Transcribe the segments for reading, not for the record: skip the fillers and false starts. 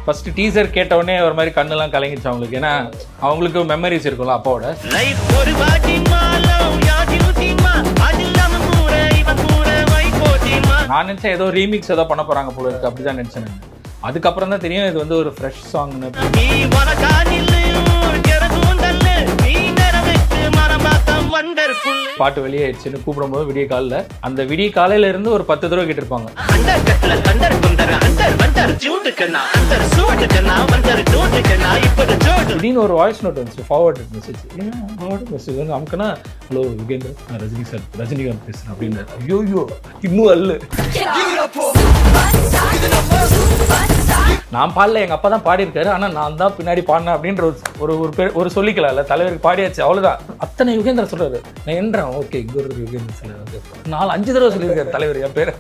First teaser கேட்ட உடனே ஒரு மாதிரி கண்ணெல்லாம் கலங்கிச்சு அவங்களுக்கு. ஏன்னா அவங்களுக்கு மெமரிஸ் இருக்கும்ல அப்பாவோட. நான் நினைச்சேன் ஏதோ ரீமிக்ஸ் ஏதோ பண்ண போறாங்க போல இருக்கு, அப்படிதான் நினைச்சேன். அதுக்கப்புறம் தான் தெரியும் இது வந்து ஒரு ஃப்ரெஷ் சாங்னு. பாட்டு வெளியே ஆயிடுச்சுன்னு கூப்பிடும்போது விடிய காலில், அந்த விடிய காலையில இருந்து ஒரு 10 தடவை கேட்டிருப்பாங்க. திடீர்னு ஒரு வாய்ஸ் நோட் வந்துச்சு, ஃபார்வர்ட் மெசேஜ். ஃபார்வர்ட் மெசேஜ் வந்து நமக்குன்னா, ஹலோ யுகேந்திர, நான் ரஜினி சார், ரஜினிகாந்த் பேசுறேன் அப்படின்னு. ஐயோ இன்னும் அல்ல, நான் பாடல, எங்க அப்பா தான் பாடியிருக்காரு, ஆனா நான் தான் பின்னாடி பாடினேன் அப்படின்ற ஒரு சொல்லிக்கலாம்ல. தலைவருக்கு பாடியாச்சு, அவ்வளவுதான். அத்தனை யுகேந்திர சொல்றாரு, நான் என்றேன் ஓகே இங்க ஒரு யுகேந்திர சொல்ல 4-5 தடவை சொல்லியிருக்காரு தலைவர் என் பேரை.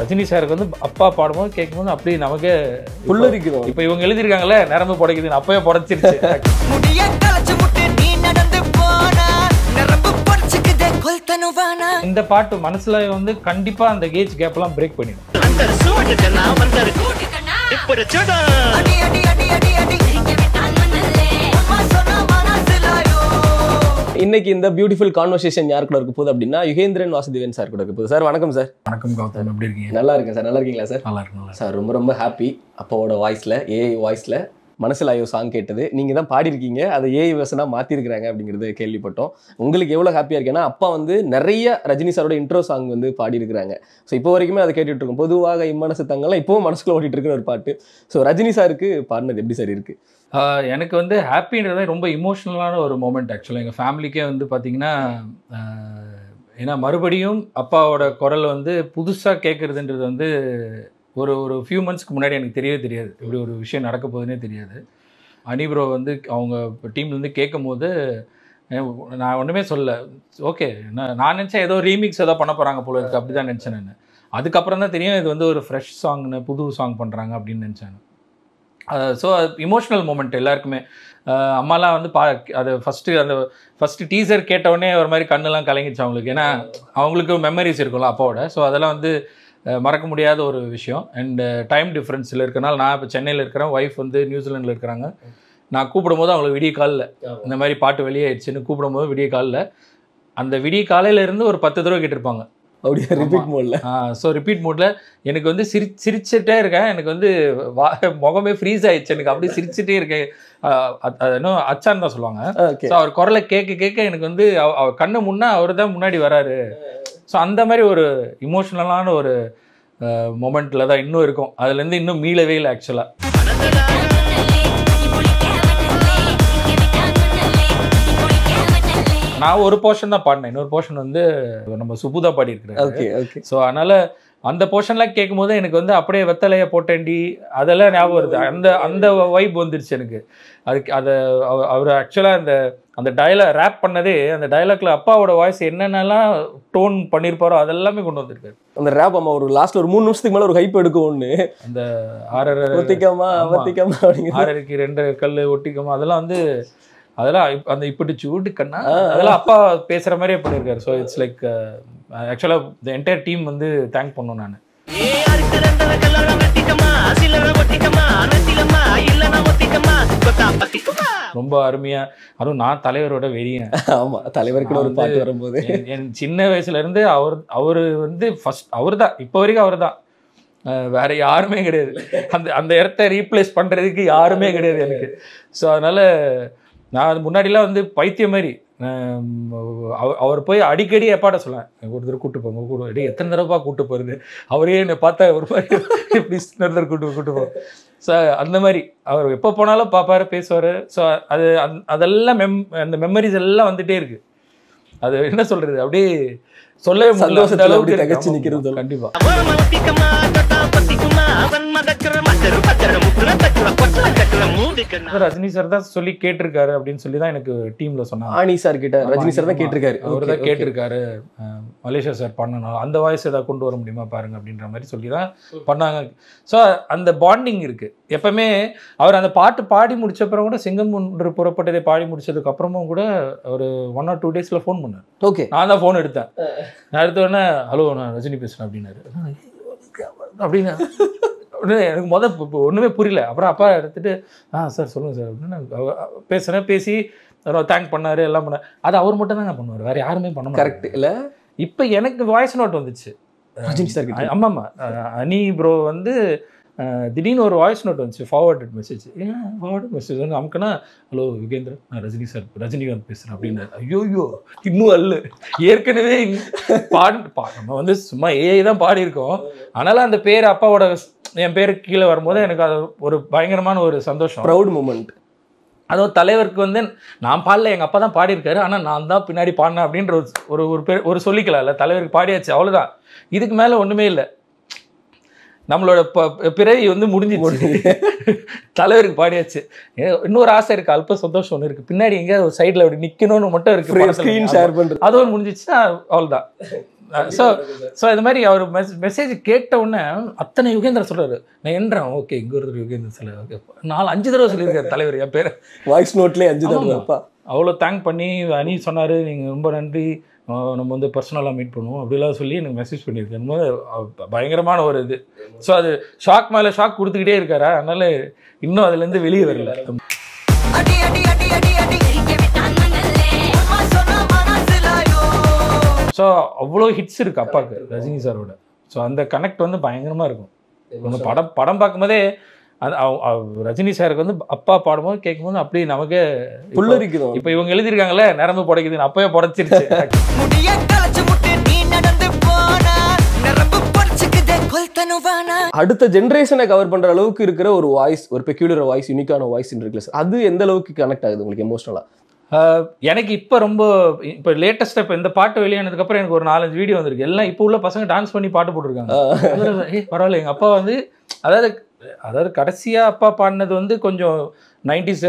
ரஜினி சாருக்கு வந்து அப்பா பாடும்போது கேட்கும்போது அப்படி நமக்கு புல்லரிக்குது. இப்ப இவங்க எழுதிருக்காங்கல்ல நரம்பு புடைக்குதுன்னு, அப்பவே புடைச்சிருச்சு. இந்த பாட்டு மனசுல வந்து கண்டிப்பா அந்த கேஜ் கேப் எல்லாம் பிரேக் பண்ணிடும். இன்னைக்கு இந்த பியூட்டிஃபுல் கான்வர்சேஷன் யார் கூட இருக்க போகுது அப்படின்னா யுகேந்திரன் வாசுதேவன் சார் கூட இருக்க போகுது. சார் வணக்கம் சார். வணக்கம் கௌதம், எப்படி இருக்கீங்க? நல்லா இருக்கேன் சார். நல்லா இருக்கீங்களா சார்? நல்லா இருக்கு சார். ரொம்ப ரொம்ப ஹாப்பி. அப்பாவோட வாய்ஸ்ல, ஏஐ வாய்ஸ்ல மனசுல ஐயோ சாங் கேட்டது. நீங்கள் தான் பாடிருக்கீங்க, அதை ஏஐ வெர்ஷனாக மாற்றிருக்கிறாங்க அப்படிங்கிறது கேள்விப்பட்டோம். உங்களுக்கு எவ்வளோ ஹாப்பியாக இருக்கேன்னா, அப்பா வந்து நிறைய ரஜினி சாரோட இன்ட்ரோ சாங் வந்து பாடியிருக்கிறாங்க. ஸோ இப்போ வரைக்குமே அதை கேட்டுட்டு இருக்கோம். பொதுவாக இம்மனசு தங்கலாம் இப்போவும் மனசுக்குள்ள ஓட்டிட்டு இருக்கிற ஒரு பாட்டு. ஸோ ரஜினி சாருக்கு பாடினது எப்படி சார் இருக்கு? எனக்கு வந்து ஹாப்பின்றதே ரொம்ப இமோஷ்னலான ஒரு மூமெண்ட். ஆக்சுவலாக எங்கள் ஃபேமிலிக்கே வந்து பார்த்தீங்கன்னா, ஏன்னா மறுபடியும் அப்பாவோட குரல் வந்து புதுசாக கேட்குறதுன்றது வந்து ஒரு ஃபியூ மந்த்ஸ்க்கு முன்னாடி எனக்கு தெரியவே தெரியாது. இப்படி ஒரு விஷயம் நடக்க போகுதுன்னே தெரியாது. அனிப்ரோ வந்து அவங்க டீம்லேருந்து கேட்கும் போது நான் ஒன்றுமே சொல்ல, ஓகே நான் நினச்சேன் ஏதோ ரீமிக்ஸ் ஏதோ பண்ண போகிறாங்க போல இருக்குது, அப்படி தான் நினச்சேன் நான். அதுக்கப்புறம் தான் தெரியும் இது வந்து ஒரு ஃப்ரெஷ் சாங்னு, புது சாங் பண்ணுறாங்க அப்படின்னு நினச்சேன். ஸோ அது இமோஷ்னல் மூமெண்ட் எல்லாருக்குமே. அம்மாலாம் வந்து அது ஃபஸ்ட்டு டீசர் கேட்டவுடனே ஒரு மாதிரி கண்ணெல்லாம் கலங்கிச்சு அவங்களுக்கு. ஏன்னா அவங்களுக்கு மெமரிஸ் இருக்கும்ல அப்பாவோட. ஸோ அதெல்லாம் வந்து மறக்க முடியாத ஒரு விஷயம். அண்ட் டைம் டிஃப்ரென்ஸில் இருக்கனால நான் இப்போ சென்னையில் இருக்கிறேன், ஒய்ஃப் வந்து நியூசிலாண்டில் இருக்கிறாங்க. நான் கூப்பிடும்போது அவங்களுக்கு விடிய காலில் இந்த மாதிரி பாட்டு வெளியே ஆயிடுச்சுன்னு கூப்பிடும்போது விடிய காலில், அந்த விடிய காலையில இருந்து ஒரு 10 தடவை கேட்டிருப்பாங்க. அப்படியே ரிப்பீட் மோட்ல. ஸோ ரிப்பீட் மோட்ல எனக்கு வந்து சிரிச்சுட்டே இருக்கேன். எனக்கு வந்து முகமே ஃப்ரீஸ் ஆயிடுச்சு. எனக்கு அப்படியே சிரிச்சுட்டே இருக்கேன். இன்னும் அச்சான்னு தான் சொல்லுவாங்க. ஸோ அவர் குரலை கேட்க எனக்கு வந்து அவர் கண்ணு முன்னா அவர் தான் முன்னாடி வராரு. ஸோ அந்த மாதிரி ஒரு இமோஷ்னலான ஒரு மொமெண்ட்டில் தான் இன்னும் இருக்கும். அதுலேருந்து இன்னும் மீளவே இல்லை ஆக்சுவலாக. நான் ஒரு போர்ஷன் தான் பாடினேன், இன்னொரு போர்ஷன் வந்து நம்ம சுபுதா பாடியிருக்கிறேன். ஸோ அதனால் அந்த போர்ஷன்லாம் கேட்கும்போது எனக்கு வந்து அப்படியே வெத்தலையை போட்டேண்டி அதெல்லாம் ஞாபகம் வருது. அந்த வைப் வந்துருச்சு எனக்கு. அதுக்கு அவர் ஆக்சுவலாக அந்த டயலாக் ரேப் பண்ணதே, அந்த டயலாக்ல அப்பாவோட வாய்ஸ் என்னென்னலாம் டோன் பண்ணியிருப்பாரோ அதெல்லாமே கொண்டு வந்திருக்காரு. அந்த ரேப் அம்மா ஒரு லாஸ்ட்ல ஒரு 3 நிமிஷத்துக்கு மேலே ஒரு ஹைப் எடுக்கும். ஒன்று அந்த 6 ஒத்திக்கமா அப்படிங்க, 6க்கு 2 கல் ஒட்டிக்கமா, அதெல்லாம் வந்து அதெல்லாம் அந்த இப்படி சூட்டு கண்ணா அதெல்லாம் அப்பா பேசுகிற மாதிரியே பண்ணியிருக்காரு. ஸோ இட்ஸ் லைக் ஆக்சுவலாக த என்டையர் டீம் வந்து தேங்க் பண்ணணும் நான். ரொம்ப அருமையா, அதுவும் நான் தலைவரோட வெறியன். ஆமா, தலைவருக்கு ஒரு பாட்டு வரும்போது என் சின்ன வயசுல இருந்து அவரு வந்து ஃபர்ஸ்ட் அவர் தான், இப்போ வரைக்கும் அவர் தான், வேற யாருமே கிடையாது. அந்த இடத்த ரீப்ளேஸ் பண்றதுக்கு யாருமே கிடையாது எனக்கு. ஸோ அதனால நான் அது முன்னாடிலாம் வந்து பைத்தியம் மாதிரி அவர் போய் அடிக்கடி எப்பாட்ட சொல்லுவேன், ஒரு தடவை கூட்டு போங்க, கூட எத்தனை தடவைப்பா கூட்டு போகிறது, அவரே என்னை பார்த்தா ஒரு மாதிரி ப்ளீஸ் இன்னொரு தடவை கூட்டு போங்க. ஸோ அந்த மாதிரி அவர் எப்போ போனாலும் பார்ப்பாரு, பேசுவார். ஸோ அதெல்லாம் அந்த மெமரிஸ் எல்லாம் வந்துகிட்டே இருக்கு. அது என்ன சொல்றது, அப்படியே சொல்லவே சந்தோஷத்தை அளவுக்கு தகச்சு நிற்கிறது. கண்டிப்பாக ரஜினி சார் தான் சொல்லி கேட்டிருக்காரு அப்படின்னு சொல்லி தான் எனக்கு டீம்ல சொன்னாங்க. ஆனி சார் கிட்ட ரஜினி சார் தான் கேட்டிருக்காரு. அவர் தான் கேட்டிருக்காரு, மலேசியா சார் பண்ணணும், அந்த வாய்ஸ் ஏதாவது கொண்டு வர முடியுமா பாருங்க அப்படின்ற மாதிரி சொல்லி தான் பண்ணாங்க. ஸோ அந்த பாண்டிங் இருக்கு எப்பவுமே. அவர் அந்த பாட்டு பாடி முடிச்ச அப்புறம் கூட, சிங்கம் ஒன்று புறப்பட்டதை பாடி முடிச்சதுக்கு அப்புறமும் கூட ஒரு 1 or 2 daysல ஃபோன் பண்ணார். ஓகே, நான் தான் ஃபோன் எடுத்தேன். நான் எடுத்த உடனே ஹலோ நான் ரஜினி பேசுறேன் அப்படின்னாரு. அப்படின்னு எனக்கு ஒன்றுமே புரியல. அப்புறம் அப்பா எடுத்துட்டு சார் சொல்லுங்கள் சார் அப்படின்னு பேசுகிறேன். பேசி தேங்க் பண்ணார், எல்லாம் பண்ணார். அது அவர் மட்டும் தாங்க பண்ணுவார், வேறு யாருமே பண்ண மாட்டாங்க. கரெக்ட் இல்லை? இப்போ எனக்கு வாய்ஸ் நோட் வந்துச்சு ரஜினி சார் கிட்ட. ஆமாம்மா, அனி ப்ரோ வந்து திடீர்னு ஒரு வாய்ஸ் நோட் வந்துச்சு, ஃபார்வர்டட் மெசேஜ். ஃபார்வர்டட் மெசேஜ் வந்து நமக்குன்னா, ஹலோ யுகேந்திர, நான் ரஜினி சார், ரஜினிகாந்த் பேசுகிறேன் அப்படின்னாரு. ஐயோயோ இன்னும் அல்ல, ஏற்கனவே நம்ம வந்து சும்மா ஏஐ தான் பாடியிருக்கோம். ஆனாலும் அந்த பேர் அப்பாவோட என் பேருக்கு கீழே வரும்போது எனக்கு அது ஒரு பயங்கரமான ஒரு சந்தோஷம், ப்ரௌட் மூமெண்ட். அதுவும் தலைவருக்கு வந்து நான் பாடல, எங்கள் அப்பா தான் பாடியிருக்காரு, ஆனால் நான் தான் பின்னாடி பாடினேன் அப்படின்ற ஒரு சொல்லிக்கலாம்ல. தலைவருக்கு பாடியாச்சு, அவ்வளோதான். இதுக்கு மேலே ஒன்றுமே இல்லை. நம்மளோட பிறவி வந்து முடிஞ்சிச்சு, தலைவருக்கு பாடியாச்சு. இன்னொரு ஆசை இருக்குது, அல்ப சந்தோஷம் ஒன்று இருக்குது, பின்னாடி எங்கே ஒரு சைடில் அப்படி நிற்கணும்னு மட்டும் இருக்குது, ஸ்க்ரீன் ஷேர் பண்ணுறது. அதுவும் முடிஞ்சிச்சுன்னா அவ்வளோதான். ஸோ இது மாதிரி அவர் மெசேஜ் கேட்ட உடனே அத்தனை யுகேந்திர சொல்கிறாரு. நான் என்றேன், ஓகே இங்கே ஒரு யுகேந்திர சொல்ல, ஓகே 4-5 தடவை சொல்லியிருக்காரு தலைவர் என் பேர், வாய்ஸ் நோட்லேயே 5 தடவை. அப்பா அவ்வளோ தேங்க் பண்ணி அனி சொன்னார், நீங்கள் ரொம்ப நன்றி, நம்ம வந்து பர்சனலாக மீட் பண்ணுவோம் அப்படிலாம் சொல்லி எனக்கு மெசேஜ் பண்ணியிருக்கேன். பயங்கரமான ஒரு இது. ஸோ அது ஷாக் மேலே ஷாக் கொடுத்துக்கிட்டே இருக்காரா, அதனால இன்னும் அதுலேருந்து வெளியே வரல. ஸோ அவ்வளோ ஹிட்ஸ் இருக்குது அப்பாவுக்கு ரஜினி சாரோட. ஸோ அந்த கனெக்ட் வந்து பயங்கரமாக இருக்கும். நம்ம படம் பார்க்கும்போதே அது ரஜினி சாருக்கு வந்து அப்பா பாடும்போது கேட்கும்போது அப்படியே நமக்கே புல்லரிக்குது. இப்போ இவங்க எழுதியிருக்காங்களே நரம்பு புடைக்குதுன்னு, அப்பவே புடைச்சிருச்சு. அடுத்த ஜென்ரேஷனை கவர் பண்ற அளவுக்கு இருக்கிற ஒரு வாய்ஸ், ஒரு பெக்யூலர் வாய்ஸ், யூனிக்கான வாய்ஸ் இருக்குல்ல சார், அது எந்த அளவுக்கு கனெக்ட் ஆகுது உங்களுக்கு எமோஷனலா? எனக்கு இப்போ ரொம்ப இப்போ லேட்டஸ்ட்டாக இப்போ இந்த பாட்டு வெளியானதுக்கப்புறம் எனக்கு ஒரு 4-5 வீடியோ வந்திருக்கு. எல்லாம் இப்போ உள்ள பசங்க டான்ஸ் பண்ணி பாட்டு போட்டிருக்காங்க. பரவாயில்ல, எங்கள் அப்பா வந்து அதாவது கடைசியாக அப்பா பாடினது வந்து கொஞ்சம் 90s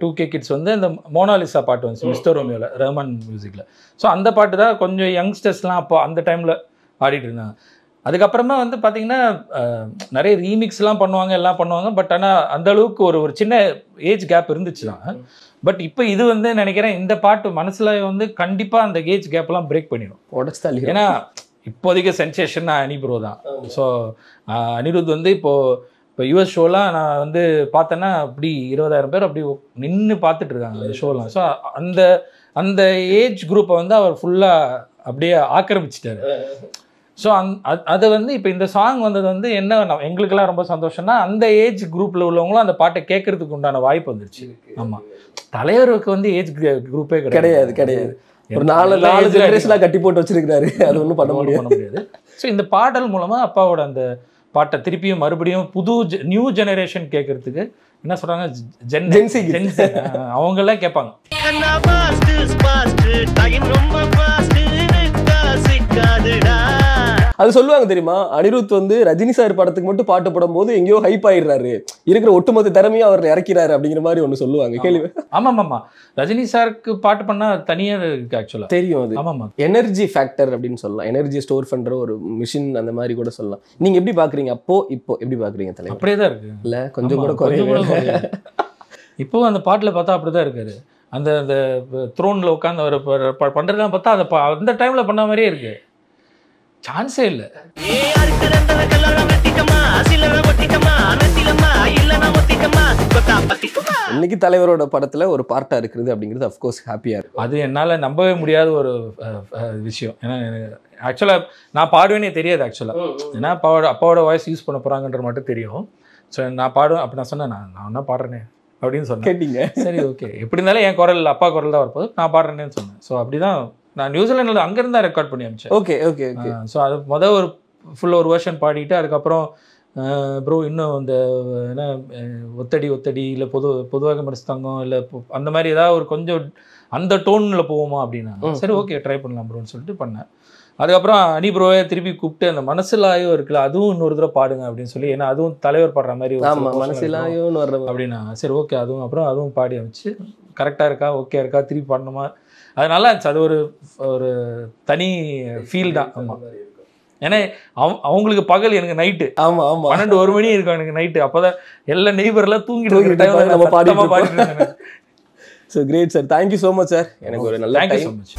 2K கிட்ஸ் வந்து அந்த மோனாலிசா பாட்டு வந்துச்சு மிஸ்டர் ரோமியோவில், ரஹ்மான் மியூசிக்கில். ஸோ அந்த பாட்டு தான் கொஞ்சம் யங்ஸ்டர்ஸ்லாம் அப்போ அந்த டைமில் பாடிட்டு இருந்தாங்க. அதுக்கப்புறமா வந்து பார்த்தீங்கன்னா நிறைய ரீமிக்ஸ்லாம் பண்ணுவாங்க, எல்லாம் பண்ணுவாங்க. பட் ஆனால் அந்த அளவுக்கு ஒரு சின்ன ஏஜ் கேப் இருந்துச்சு தான். பட் இப்போ இது வந்து நினைக்கிறேன் இந்த பாட்டு மனசில் வந்து கண்டிப்பாக அந்த ஏஜ் கேப்லாம் பிரேக் பண்ணிடும். ஏன்னா இப்போதைக்கு சென்சேஷன் அனி ப்ரோ தான். ஸோ அனிருத் வந்து இப்போ யூஎஸ் ஷோலாம் நான் வந்து பார்த்தேன்னா அப்படி 20,000 பேர் அப்படி நின்று பார்த்துட்டு இருக்காங்க அந்த ஷோலாம். ஸோ அந்த ஏஜ் குரூப்பை வந்து அவர் ஃபுல்லாக அப்படியே ஆக்கிரமிச்சிட்டாரு. ஸோ அது வந்து இப்போ இந்த சாங் வந்தது வந்து என்ன எங்களுக்கெல்லாம் ரொம்ப சந்தோஷம்னா, அந்த ஏஜ் குரூப்பில் உள்ளவங்களும் அந்த பாட்டை கேட்கறதுக்கு உண்டான வாய்ப்பு வந்துருச்சு. ஆமாம், தலைவருக்கு வந்து ஏஜ் குரூப்பே கிடையாது. ஒரு 4 ஜெனரேஷனாக கட்டி போட்டு வச்சிருக்கிறாரு, அது ஒன்றும் பண்ண முடியாது. ஸோ இந்த பாடல் மூலமாக அப்பாவோட அந்த பாட்டை திருப்பியும் மறுபடியும் புது நியூ ஜெனரேஷன் கேட்கறதுக்கு என்ன சொல்கிறாங்க, ஜென்சி அவங்கெல்லாம் கேட்பாங்க. அது சொல்லுவாங்க தெரியுமா, அனிருத் வந்து ரஜினி சார் படத்துக்கு மட்டும் பாட்டு போடும்போது எங்கேயோ ஹைப் ஆயிடுறாரு, இருக்கிற ஒட்டுமொத்த திறமையும் அவர் இறக்கிறாரு அப்படிங்கிற மாதிரி ஒன்று சொல்லுவாங்க. கேள்வி. ஆமாம், ரஜினி சாருக்கு பாட்டு பண்ணா தனியாக இருக்கு ஆக்சுவலாக தெரியும். அது ஆமாம், எனர்ஜி ஃபேக்டர் அப்படின்னு சொல்லலாம், எனர்ஜி ஸ்டோர் பண்ற ஒரு மிஷின் அந்த மாதிரி கூட சொல்லலாம். நீங்க எப்படி பாக்குறீங்க இப்போ எப்படி பாக்குறீங்க தலைவர்? அப்படியே தான் இருக்கு, இல்ல கொஞ்சம் கூட குறைய. இப்போ அந்த பாட்டில் பார்த்தா அப்படிதான் இருக்காரு. அந்த த்ரோன்ல உட்காந்து அவர் பண்றதெல்லாம் பார்த்தா அந்த டைம்ல பண்ண மாதிரியே இருக்கு. சான்ஸே இல்லை. இன்னைக்கு தலைவரோட படத்துல ஒரு பார்ட்டா இருக்குது அப்படிங்கிறது அஃப்கோர்ஸ் ஹாப்பியா இருக்கு. அது என்னால் நம்பவே முடியாத ஒரு விஷயம். ஏன்னா ஆக்சுவலாக நான் பாடுவேனே தெரியாது ஆக்சுவலாக. ஏன்னா அப்பாவோட வாய்ஸ் யூஸ் பண்ண போகிறாங்கன்ற மட்டும் தெரியும். ஸோ நான் பாடுவேன். அப்போ நான் சொன்னேன், நான் என்ன பாடுறேனே அப்படின்னு சொன்னேன். கேட்டீங்க? சரி ஓகே, எப்படி இருந்தாலும் என் குரல் அப்பா குரல் தான் வரப்போது, நான் பாடுறேன்னு சொன்னேன். ஸோ அப்படி தான் நான் நியூசிலாண்டில் அங்கேருந்து தான் ரெக்கார்ட் பண்ணி அமிச்சேன். ஓகே. ஸோ அது ஒரு ஃபுல்லாக ஒரு வெர்ஷன் பாடிட்டு அதுக்கப்புறம் ப்ரோ இன்னும் இந்த என்ன ஒத்தடி இல்லை பொதுவாக மனசுத்தங்கம் இல்லை அந்த மாதிரி ஏதாவது ஒரு கொஞ்சம் அந்த டோனில் போவோமா அப்படின்னா சரி ஓகே ட்ரை பண்ணலாம் ப்ரோன்னு சொல்லிட்டு பண்ணேன். அதுக்கப்புறம் அனி ப்ரோவை திருப்பி கூப்பிட்டு அந்த மனசிலாயோ இருக்குல்ல அதுவும் இன்னொரு தடவை பாடுங்க அப்படின்னு சொல்லி, ஏன்னா அதுவும் தலைவர் பாடுற மாதிரி மனசிலாயோன்னு வர்ற அப்படின்னா சரி ஓகே அதுவும் பாடி வச்சு கரெக்டாக இருக்கா ஓகே இருக்கா திருப்பி பண்ணணுமா, அது நல்லா இருந்துச்சு. அது ஒரு தனி ஃபீல் தான். ஆமாம், ஏன்னா அவங்களுக்கு பகல் எனக்கு நைட்டு. ஆமா ஆமா 12-1 மணி இருக்கும் எனக்கு நைட்டு. அப்போதான் எல்லா நெய்பர்லாம் தூங்கிட்டு நம்ம பாடிட்டு. So great sir, thank you so much sir. எனக்கு ஒரு நல்ல தேங்க்யூ ஸோ மச்.